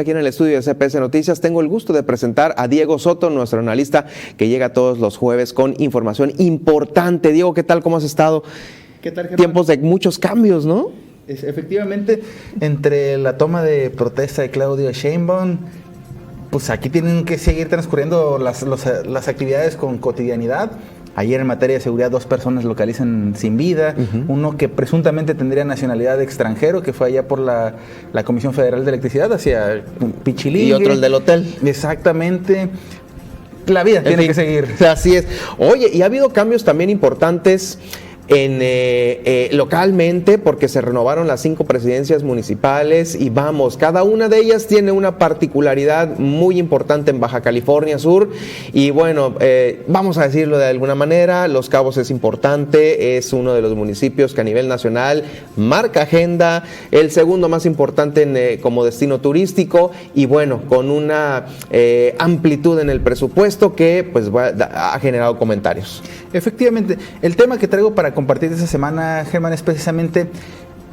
Aquí en el estudio de CPS Noticias tengo el gusto de presentar a Diego Soto, nuestro analista que llega todos los jueves con información importante. Diego, ¿qué tal? ¿Cómo has estado? ¿Qué tal, Germán? Tiempos de muchos cambios, ¿no? Efectivamente, entre la toma de protesta de Claudia Sheinbaum, pues aquí tienen que seguir transcurriendo las actividades con cotidianidad. Ayer en materia de seguridad 2 personas localizan sin vida, uno que presuntamente tendría nacionalidad extranjero, que fue allá por la Comisión Federal de Electricidad hacia Pichilingue. Y otro el del hotel. Exactamente. La vida tiene que seguir. Así es. Oye, y ha habido cambios también importantes localmente, porque se renovaron las 5 presidencias municipales y vamos, cada una de ellas tiene una particularidad muy importante en Baja California Sur y bueno, vamos a decirlo de alguna manera, Los Cabos es importante, es uno de los municipios que a nivel nacional marca agenda, el segundo más importante como destino turístico y bueno, con una amplitud en el presupuesto que pues ha generado comentarios. Efectivamente, el tema que traigo para compartir esta semana, Germán, es precisamente,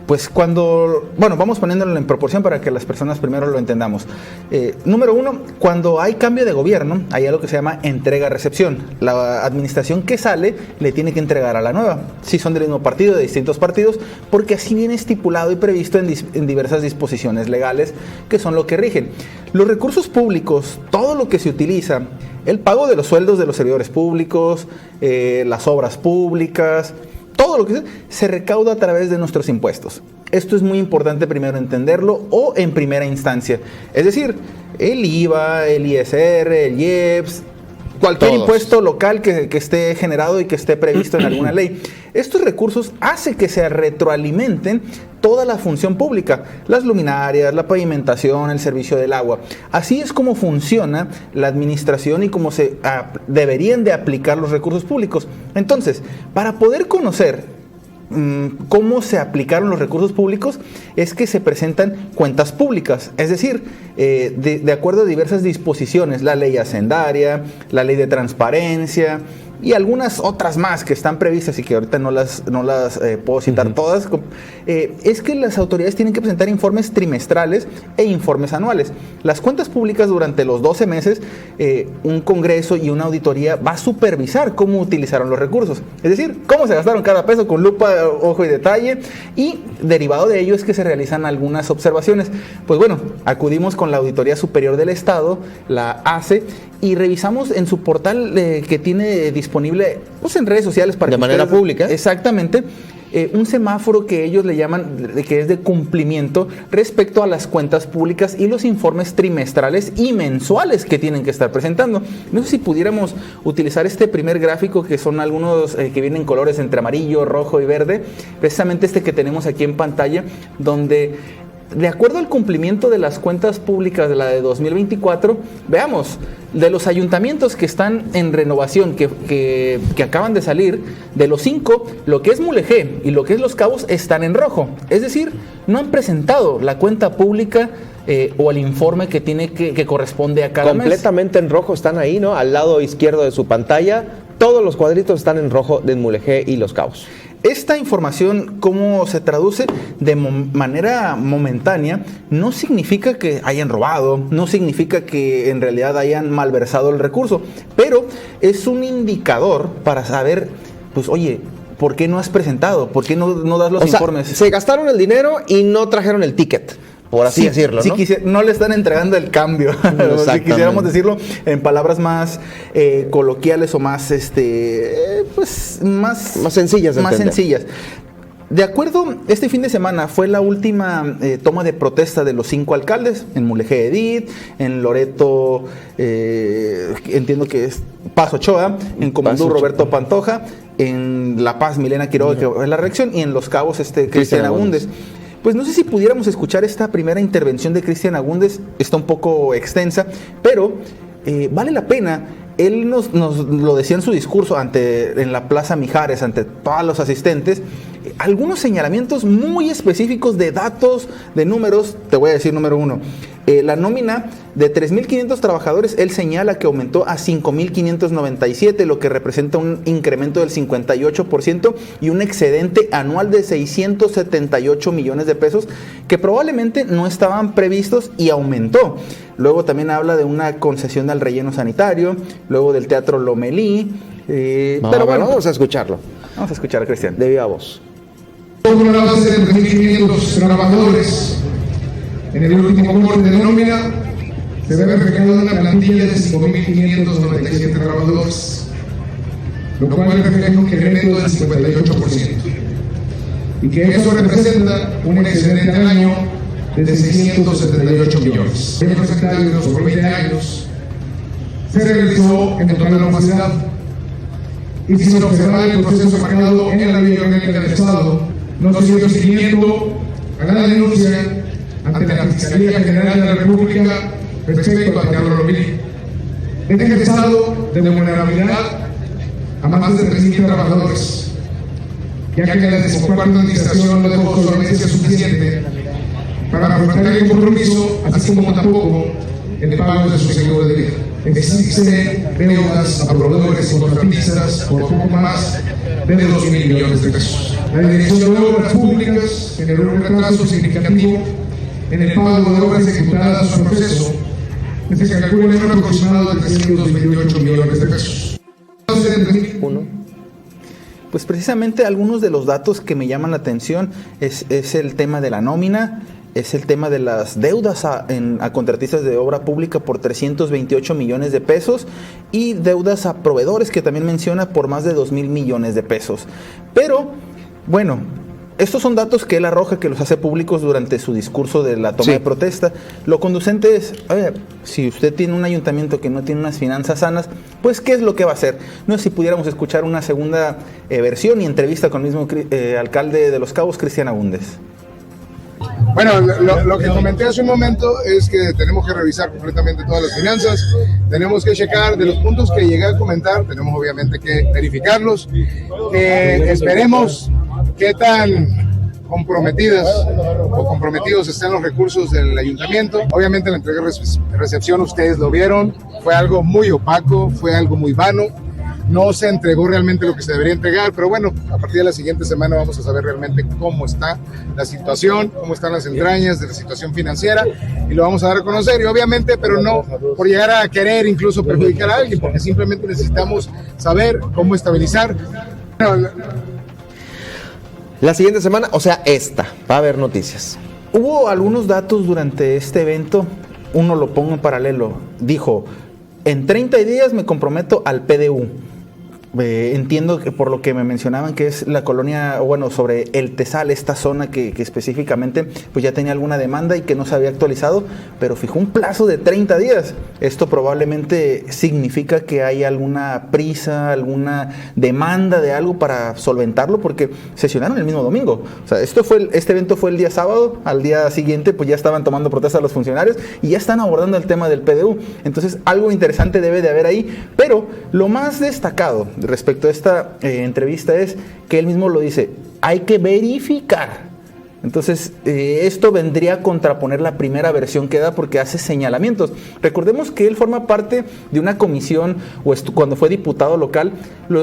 pues vamos poniéndolo en proporción para que las personas primero lo entendamos. Número 1, cuando hay cambio de gobierno, hay algo que se llama entrega-recepción. La administración que sale le tiene que entregar a la nueva, si son del mismo partido, de distintos partidos, porque así viene estipulado y previsto en diversas disposiciones legales que son lo que rigen. Los recursos públicos, todo lo que se utiliza, el pago de los sueldos de los servidores públicos, las obras públicas, todo lo que se recauda a través de nuestros impuestos. Esto es muy importante primero entenderlo o en primera instancia. Es decir, el IVA, el ISR, el IEPS, cualquier impuesto local que esté generado y que esté previsto en alguna ley. Estos recursos hacen que se retroalimenten toda la función pública, las luminarias, la pavimentación, el servicio del agua. Así es como funciona la administración y cómo se deberían de aplicar los recursos públicos. Entonces, para poder conocer cómo se aplicaron los recursos públicos es que se presentan cuentas públicas, es decir, de acuerdo a diversas disposiciones, la ley hacendaria, la ley de transparencia y algunas otras más que están previstas y que ahorita no las puedo citar todas, es que las autoridades tienen que presentar informes trimestrales e informes anuales. Las cuentas públicas durante los 12 meses, un congreso y una auditoría va a supervisar cómo utilizaron los recursos, es decir, cómo se gastaron cada peso con lupa, ojo y detalle, y derivado de ello es que se realizan algunas observaciones. Pues bueno, acudimos con la Auditoría Superior del Estado, la ACE, y revisamos en su portal que tiene disponible pues en redes sociales para de manera pública. Exactamente. Un semáforo que ellos le llaman que es de cumplimiento respecto a las cuentas públicas y los informes trimestrales y mensuales que tienen que estar presentando. No sé si pudiéramos utilizar este primer gráfico, que son algunos que vienen en colores entre amarillo, rojo y verde, precisamente este que tenemos aquí en pantalla, donde de acuerdo al cumplimiento de las cuentas públicas de la de 2024, veamos, de los ayuntamientos que están en renovación, que acaban de salir, de los 5, lo que es Mulegé y lo que es Los Cabos están en rojo. Es decir, no han presentado la cuenta pública o el informe que tiene que corresponde a cada mes. Completamente en rojo están ahí, ¿no? Al lado izquierdo de su pantalla, todos los cuadritos están en rojo de Mulegé y Los Cabos. Esta información, cómo se traduce de manera momentánea, no significa que hayan robado, no significa que en realidad hayan malversado el recurso, pero es un indicador para saber, pues oye, ¿por qué no has presentado? ¿Por qué no das los informes? Se gastaron el dinero y no trajeron el ticket, por así decirlo, ¿no? No le están entregando el cambio. Si quisiéramos decirlo en palabras más coloquiales o más, más sencillas de entender. Más sencillas. De acuerdo, este fin de semana fue la última toma de protesta de los 5 alcaldes, en Mulegé Edith, en Loreto, entiendo que es Paz Ochoa, en Comandú Roberto Pantoja, en La Paz Milena Quiroga, que es la reelección, y en Los Cabos Cristian Agúndez. Pues no sé si pudiéramos escuchar esta primera intervención de Cristian Agúndez, está un poco extensa, pero vale la pena. Él nos lo decía en su discurso en la Plaza Mijares, ante todos los asistentes, algunos señalamientos muy específicos de datos, de números. Te voy a decir número 1. La nómina de 3.500 trabajadores, él señala que aumentó a 5.597, lo que representa un incremento del 58% y un excedente anual de 678 millones de pesos que probablemente no estaban previstos y aumentó. Luego también habla de una concesión al relleno sanitario, luego del Teatro Lomelí. Pero bueno, vamos a escucharlo. Vamos a escuchar a Cristian. De viva voz. Con una base de 3.500 trabajadores en el último corte de nómina, se ve reflejado en una plantilla de 5.597 trabajadores, lo cual refleja un incremento del 58%, y que eso representa un excedente al año de 678 millones. En los sectarios por 20 años se realizó en total normalidad y sin observar el proceso marcado en la ley orgánica del Estado, no se dio seguimiento a la denuncia ante la Fiscalía General de la República respecto al Teatro Lomelí. En este estado de vulnerabilidad a más de 3.000 trabajadores, ya que la decimocuarta administración no dejó solvencia suficiente para afrontar el compromiso, así como tampoco el pago de su seguro de vida. Existen deudas a proveedores y contratistas por poco más de 2.000 millones de pesos. La Dirección de Obras Públicas generó un retraso significativo en el pago de obras ejecutadas a su proceso, que se calcula en un aproximado de 328 millones de pesos. Pues precisamente algunos de los datos que me llaman la atención es el tema de la nómina, es el tema de las deudas a contratistas de obra pública por 328 millones de pesos y deudas a proveedores que también menciona por más de 2.000 millones de pesos. Pero, bueno, estos son datos que él arroja, que los hace públicos durante su discurso de la toma de protesta. Lo conducente es, si usted tiene un ayuntamiento que no tiene unas finanzas sanas, pues ¿qué es lo que va a hacer? No sé si pudiéramos escuchar una segunda versión y entrevista con el mismo alcalde de Los Cabos, Cristian Agúndez. Bueno, lo que comenté hace un momento es que tenemos que revisar completamente todas las finanzas, tenemos que checar de los puntos que llegué a comentar, tenemos obviamente que verificarlos, esperemos qué tan comprometidas o comprometidos están los recursos del ayuntamiento. Obviamente la entrega de recepción, ustedes lo vieron, fue algo muy opaco, fue algo muy vano. No se entregó realmente lo que se debería entregar, pero bueno, a partir de la siguiente semana vamos a saber realmente cómo está la situación, cómo están las entrañas de la situación financiera y lo vamos a dar a conocer. Y obviamente, pero no por llegar a querer incluso perjudicar a alguien, porque simplemente necesitamos saber cómo estabilizar. La siguiente semana, o sea, va a haber noticias. Hubo algunos datos durante este evento, uno lo pongo en paralelo, dijo, en 30 días me comprometo al PDU. Entiendo que por lo que me mencionaban que es la colonia, bueno, sobre el Tesal, esta zona que específicamente pues ya tenía alguna demanda y que no se había actualizado, pero fijó un plazo de 30 días. Esto probablemente significa que hay alguna prisa, alguna demanda de algo para solventarlo, porque sesionaron el mismo domingo. O sea, este evento fue el día sábado, al día siguiente pues ya estaban tomando protesta los funcionarios y ya están abordando el tema del PDU. Entonces algo interesante debe de haber ahí, pero lo más destacado respecto a esta entrevista es que él mismo lo dice, hay que verificar. Entonces, esto vendría a contraponer la primera versión que da porque hace señalamientos. Recordemos que él forma parte de una comisión, cuando fue diputado local,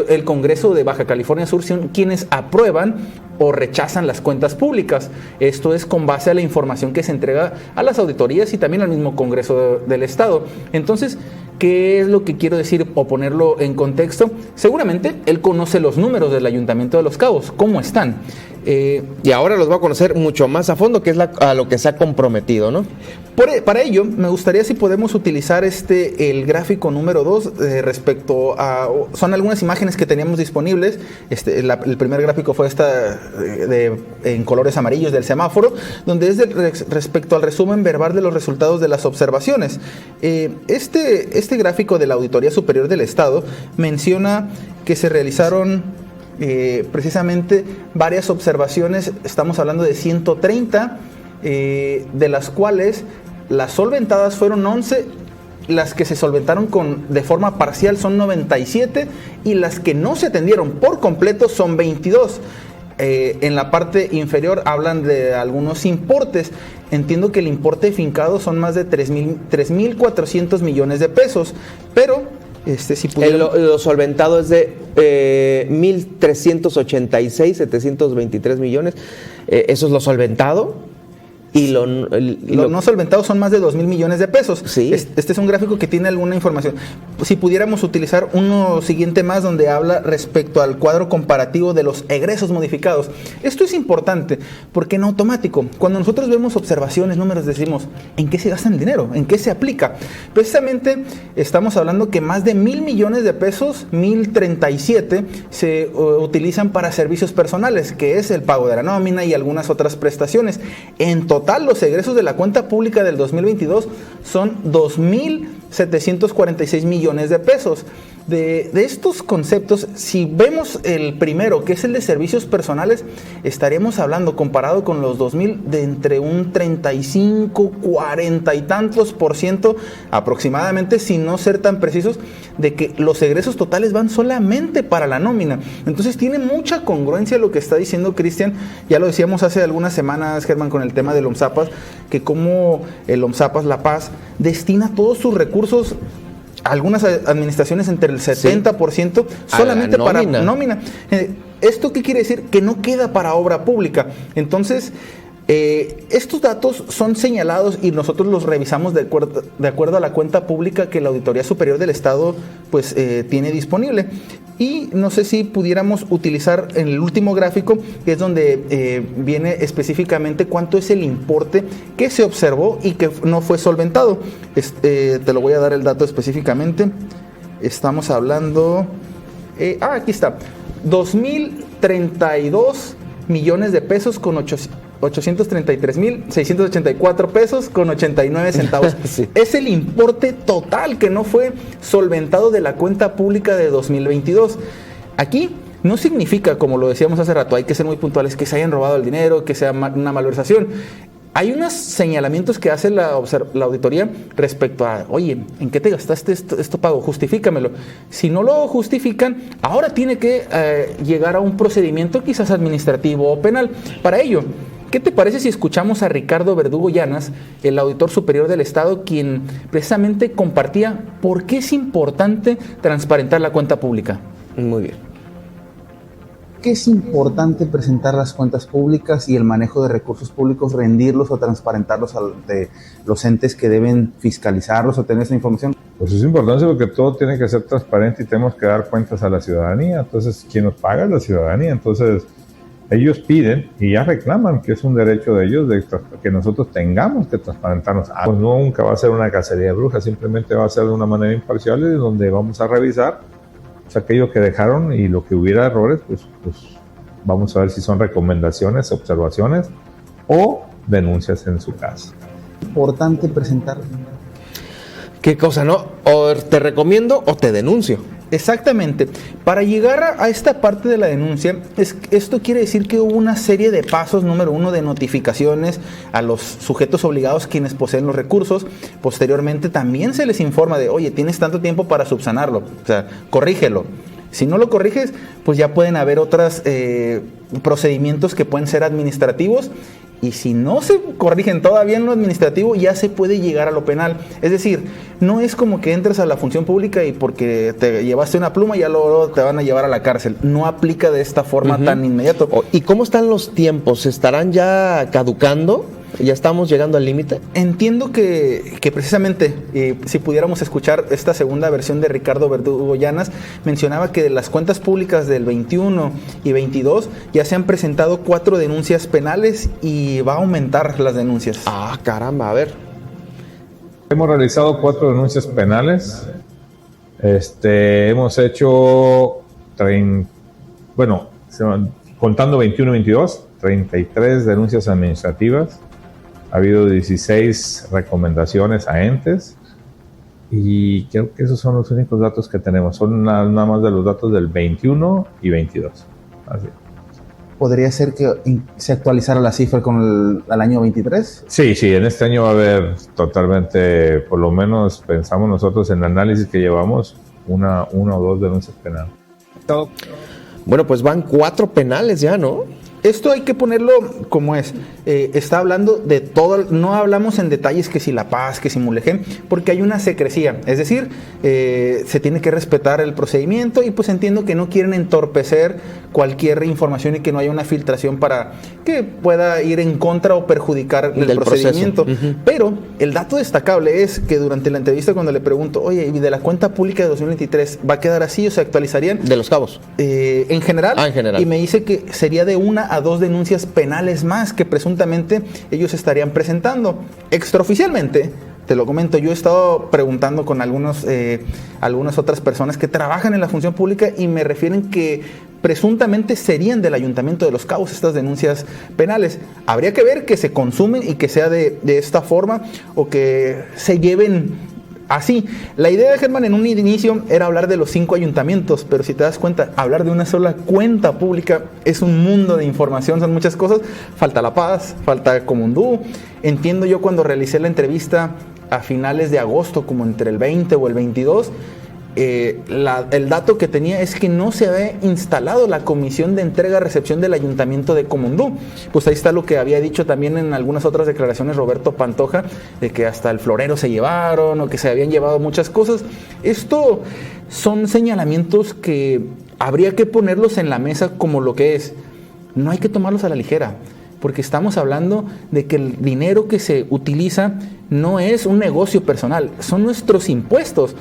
el Congreso de Baja California Sur, son quienes aprueban o rechazan las cuentas públicas. Esto es con base a la información que se entrega a las auditorías y también al mismo Congreso del Estado. Entonces, ¿qué es lo que quiero decir o ponerlo en contexto? Seguramente él conoce los números del Ayuntamiento de Los Cabos, cómo están. Y ahora los va a conocer mucho más a fondo, que es a lo que se ha comprometido, ¿no? Para ello, me gustaría si podemos utilizar el gráfico número 2 respecto a... Son algunas imágenes que teníamos disponibles. El primer gráfico fue en colores amarillos del semáforo, donde es respecto al resumen verbal de los resultados de las observaciones. Este gráfico de la Auditoría Superior del Estado menciona que se realizaron precisamente varias observaciones. Estamos hablando de 130, de las cuales las solventadas fueron 11, las que se solventaron de forma parcial son 97 y las que no se atendieron por completo son 22. En la parte inferior hablan de algunos importes. Entiendo que el importe fincado son más de 3.400 millones de pesos, pero si pudiera... Lo solventado es de 1.386.723 millones. Eso es lo solventado. Y lo no solventados son más de 2.000 millones de pesos. Sí. Este es un gráfico que tiene alguna información. Si pudiéramos utilizar uno siguiente más donde habla respecto al cuadro comparativo de los egresos modificados. Esto es importante porque en automático, cuando nosotros vemos observaciones, números, decimos, ¿en qué se gasta el dinero? ¿En qué se aplica? Precisamente estamos hablando que más de 1.000 millones de pesos, 1.037, se utilizan para servicios personales, que es el pago de la nómina y algunas otras prestaciones. En total, los egresos de la cuenta pública del 2022 son 2.746 millones de pesos. De estos conceptos, si vemos el primero, que es el de servicios personales, estaremos hablando, comparado con los 2.000, de entre un 35, 40 y tantos % aproximadamente, sin no ser tan precisos, de que los egresos totales van solamente para la nómina. Entonces tiene mucha congruencia lo que está diciendo Cristian. Ya lo decíamos hace algunas semanas, Germán, con el tema del OMSAPAS, que como el OMSAPAS La Paz destina todos sus recursos, algunas administraciones entre el 70% solamente para nómina. ¿Esto qué quiere decir? Que no queda para obra pública. Entonces, estos datos son señalados y nosotros los revisamos de acuerdo a la cuenta pública que la Auditoría Superior del Estado pues tiene disponible. Y no sé si pudiéramos utilizar en el último gráfico, que es donde viene específicamente cuánto es el importe que se observó y que no fue solventado. Te lo voy a dar el dato específicamente. Estamos hablando... aquí está. 2.032 millones de pesos con 833.684 pesos con 89 centavos. Sí. Es el importe total que no fue solventado de la cuenta pública de 2022. Aquí no significa, como lo decíamos hace rato, hay que ser muy puntuales, que se hayan robado el dinero, que sea una malversación. Hay unos señalamientos que hace la auditoría respecto a, oye, ¿en qué te gastaste esto pago? Justifícamelo. Si no lo justifican, ahora tiene que llegar a un procedimiento quizás administrativo o penal. Para ello, ¿qué te parece si escuchamos a Ricardo Verdugo Llanas, el auditor superior del Estado, quien precisamente compartía por qué es importante transparentar la cuenta pública? Muy bien. ¿Qué es importante presentar las cuentas públicas y el manejo de recursos públicos, rendirlos o transparentarlos ante los entes que deben fiscalizarlos o tener esa información? Pues es importante porque todo tiene que ser transparente y tenemos que dar cuentas a la ciudadanía. Entonces, quien nos paga es la ciudadanía. Entonces, ellos piden y ya reclaman que es un derecho de ellos que nosotros tengamos que transparentarnos. Pues nunca va a ser una cacería de brujas, simplemente va a ser de una manera imparcial y donde vamos a revisar aquello que dejaron y lo que hubiera errores, pues vamos a ver si son recomendaciones, observaciones o denuncias en su caso. Importante presentar. ¿Qué cosa, no? O te recomiendo o te denuncio. Exactamente. Para llegar a esta parte de la denuncia, esto quiere decir que hubo una serie de pasos. Número 1, de notificaciones a los sujetos obligados, quienes poseen los recursos. Posteriormente también se les informa de, oye, tienes tanto tiempo para subsanarlo, o sea, corrígelo. Si no lo corriges, pues ya pueden haber otros procedimientos que pueden ser administrativos. Y si no se corrigen todavía en lo administrativo, ya se puede llegar a lo penal. Es decir, no es como que entres a la función pública y porque te llevaste una pluma ya luego te van a llevar a la cárcel. No aplica de esta forma tan inmediato. ¿Y cómo están los tiempos? ¿Estarán ya caducando? ¿Ya estamos llegando al límite? Entiendo que precisamente, si pudiéramos escuchar esta segunda versión de Ricardo Verdugo Llanas, mencionaba que de las cuentas públicas del 21 y 22 ya se han presentado 4 denuncias penales y va a aumentar las denuncias. Ah, caramba, a ver. Hemos realizado 4 denuncias penales. Hemos hecho, contando 21 y 22, 33 denuncias administrativas. Ha habido 16 recomendaciones a entes y creo que esos son los únicos datos que tenemos. Son nada más de los datos del 21 y 22. Así. ¿Podría ser que se actualizara la cifra con el año 23? Sí, en este año va a haber totalmente, por lo menos pensamos nosotros en el análisis que llevamos, una o 2 denuncias penales. Bueno, pues van 4 penales ya, ¿no? Esto hay que ponerlo como es. Está hablando de todo, no hablamos en detalles que si La Paz, que si Mulegé, porque hay una secrecía. Es decir, se tiene que respetar el procedimiento y pues entiendo que no quieren entorpecer cualquier información y que no haya una filtración para que pueda ir en contra o perjudicar el procedimiento. Pero el dato destacable es que durante la entrevista cuando le pregunto, oye, ¿y de la cuenta pública de 2023 va a quedar así o se actualizarían? De Los Cabos. En general. En general. Y me dice que sería de 1 a 2 denuncias penales más que presuntamente ellos estarían presentando. Extraoficialmente, te lo comento, yo he estado preguntando con algunas otras personas que trabajan en la función pública y me refieren que presuntamente serían del Ayuntamiento de Los Cabos estas denuncias penales. Habría que ver que se consumen y que sea de esta forma o que se lleven así. La idea de Germán en un inicio era hablar de los 5 ayuntamientos, pero si te das cuenta, hablar de una sola cuenta pública es un mundo de información, son muchas cosas. Falta La Paz, falta Comondú. Entiendo yo cuando realicé la entrevista a finales de agosto, como entre el 20 o el 22, el dato que tenía es que no se había instalado la comisión de entrega-recepción del Ayuntamiento de Comondú. Pues ahí está lo que había dicho también en algunas otras declaraciones Roberto Pantoja, de que hasta el florero se llevaron o que se habían llevado muchas cosas. Esto son señalamientos que habría que ponerlos en la mesa como lo que es. No hay que tomarlos a la ligera, porque estamos hablando de que el dinero que se utiliza no es un negocio personal, son nuestros impuestos.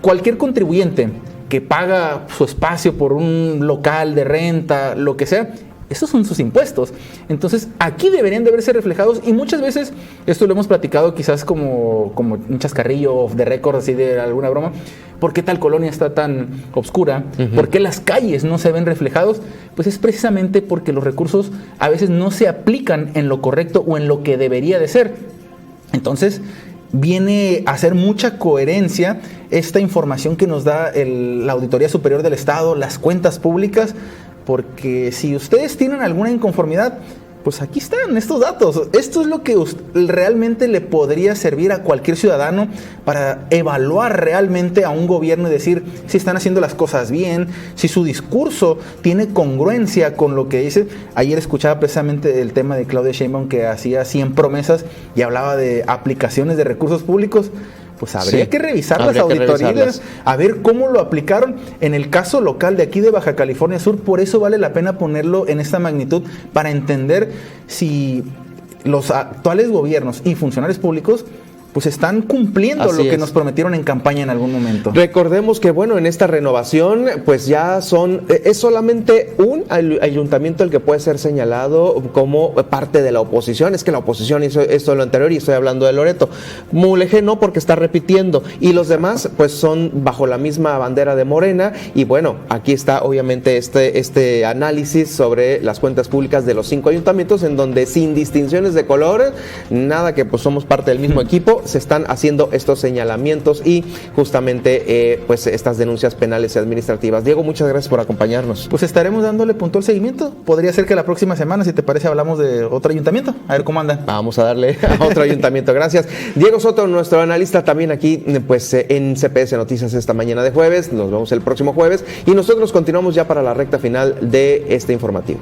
Cualquier contribuyente que paga su espacio por un local de renta, lo que sea, esos son sus impuestos. Entonces, aquí deberían de verse reflejados y muchas veces, esto lo hemos platicado quizás como un chascarrillo off the record, así de alguna broma, ¿por qué tal colonia está tan obscura? ¿Por qué las calles no se ven reflejados? Pues es precisamente porque los recursos a veces no se aplican en lo correcto o en lo que debería de ser. Entonces, viene a hacer mucha coherencia esta información que nos da la Auditoría Superior del Estado, las cuentas públicas, porque si ustedes tienen alguna inconformidad, pues aquí están estos datos. Esto es lo que realmente le podría servir a cualquier ciudadano para evaluar realmente a un gobierno y decir si están haciendo las cosas bien, si su discurso tiene congruencia con lo que dice. Ayer escuchaba precisamente el tema de Claudia Sheinbaum, que hacía 100 promesas y hablaba de aplicaciones de recursos públicos. Pues habría que revisar las auditorías, a ver cómo lo aplicaron en el caso local de aquí de Baja California Sur. Por eso vale la pena ponerlo en esta magnitud, para entender si los actuales gobiernos y funcionarios públicos pues están cumpliendo lo que nos prometieron en campaña en algún momento. Recordemos que, bueno, en esta renovación, pues ya es solamente un ayuntamiento el que puede ser señalado como parte de la oposición. Es que la oposición hizo esto lo anterior y estoy hablando de Loreto. Mulegé no, porque está repitiendo, y los demás pues son bajo la misma bandera de Morena. Y bueno, aquí está obviamente este análisis sobre las cuentas públicas de los 5 ayuntamientos, en donde sin distinciones de color, nada que pues somos parte del mismo equipo, se están haciendo estos señalamientos y justamente pues estas denuncias penales y administrativas. Diego, muchas gracias por acompañarnos. Pues estaremos dándole puntual seguimiento. Podría ser que la próxima semana, si te parece, hablamos de otro ayuntamiento, a ver cómo andan. Vamos a darle a otro ayuntamiento. Gracias. Diego Soto, nuestro analista también aquí pues en CPS Noticias esta mañana de jueves. Nos vemos el próximo jueves y nosotros continuamos ya para la recta final de este informativo.